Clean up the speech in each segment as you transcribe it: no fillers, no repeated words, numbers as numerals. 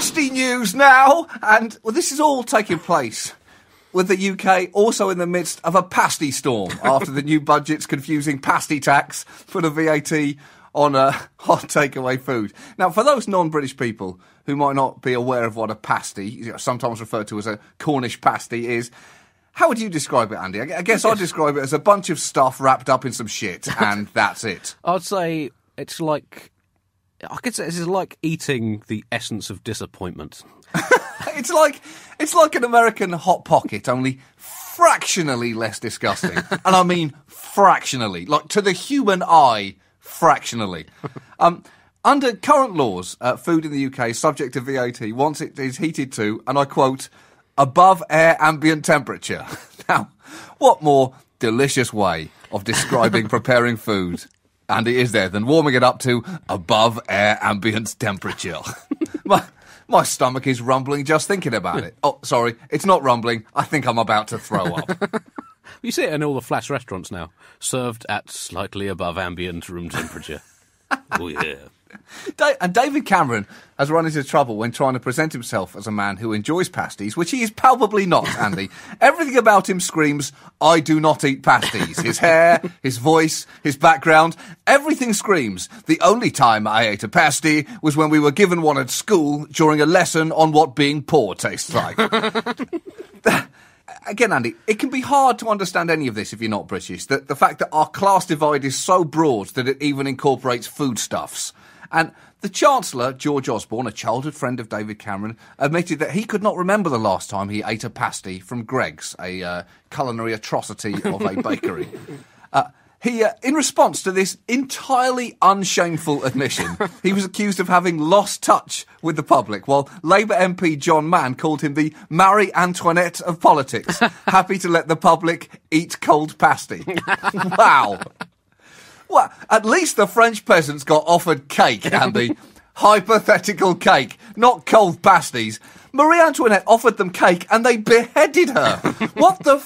pasty news now, and well, this is all taking place with the UK also in the midst of a pasty storm after the new budget's confusing pasty tax for the VAT on hot takeaway food. Now, for those non-British people who might not be aware of what a pasty, sometimes referred to as a Cornish pasty, is, how would you describe it, Andy? I guess I'd describe it as a bunch of stuff wrapped up in some shit, and that's it. I'd say it's like... I could say it's like eating the essence of disappointment. It's like an American Hot Pocket, only fractionally less disgusting. And I mean fractionally. Like, to the human eye, fractionally. Under current laws, food in the UK is subject to VAT once it is heated to, and I quote, above air ambient temperature. Now, what more delicious way of describing preparing food, Andy, is there than warming it up to above air ambient temperature? My stomach is rumbling just thinking about it. Oh, sorry, it's not rumbling. I think I'm about to throw up. You see it in all the flash restaurants now, served at slightly above ambient room temperature. Oh, yeah. And David Cameron has run into trouble when trying to present himself as a man who enjoys pasties, which he is palpably not, Andy. Everything about him screams, I do not eat pasties. His hair, his voice, his background, everything screams. The only time I ate a pasty was when we were given one at school during a lesson on what being poor tastes like. Again, Andy, it can be hard to understand any of this if you're not British. The fact that our class divide is so broad that it even incorporates foodstuffs. And the Chancellor, George Osborne, a childhood friend of David Cameron, admitted that he could not remember the last time he ate a pasty from Greggs, a culinary atrocity of a bakery. In response to this entirely unshameful admission, he was accused of having lost touch with the public, while Labour MP John Mann called him the Marie Antoinette of politics, happy to let the public eat cold pasty. Wow. Well, at least the French peasants got offered cake, Andy. Hypothetical cake, not cold pasties. Marie Antoinette offered them cake and they beheaded her. What the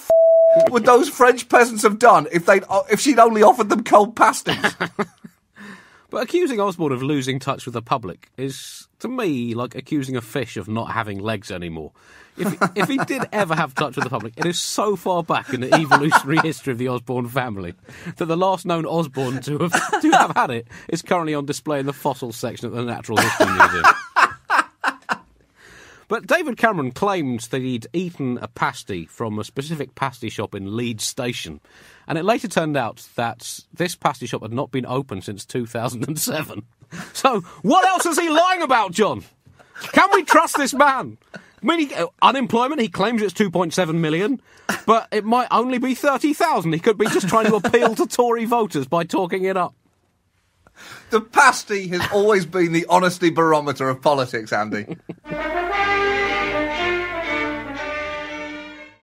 would those French peasants have done if she'd only offered them cold pasties? But accusing Osborne of losing touch with the public is, to me, like accusing a fish of not having legs anymore. If he did ever have touch with the public, it is so far back in the evolutionary history of the Osborne family that the last known Osborne to have had it is currently on display in the fossils section at the Natural History Museum. But David Cameron claimed that he'd eaten a pasty from a specific pasty shop in Leeds Station. And it later turned out that this pasty shop had not been open since 2007. So, what else is he lying about, John? Can we trust this man? I mean, unemployment, he claims it's 2.7 million, but it might only be 30,000. He could be just trying to appeal to Tory voters by talking it up. The pasty has always been the honesty barometer of politics, Andy.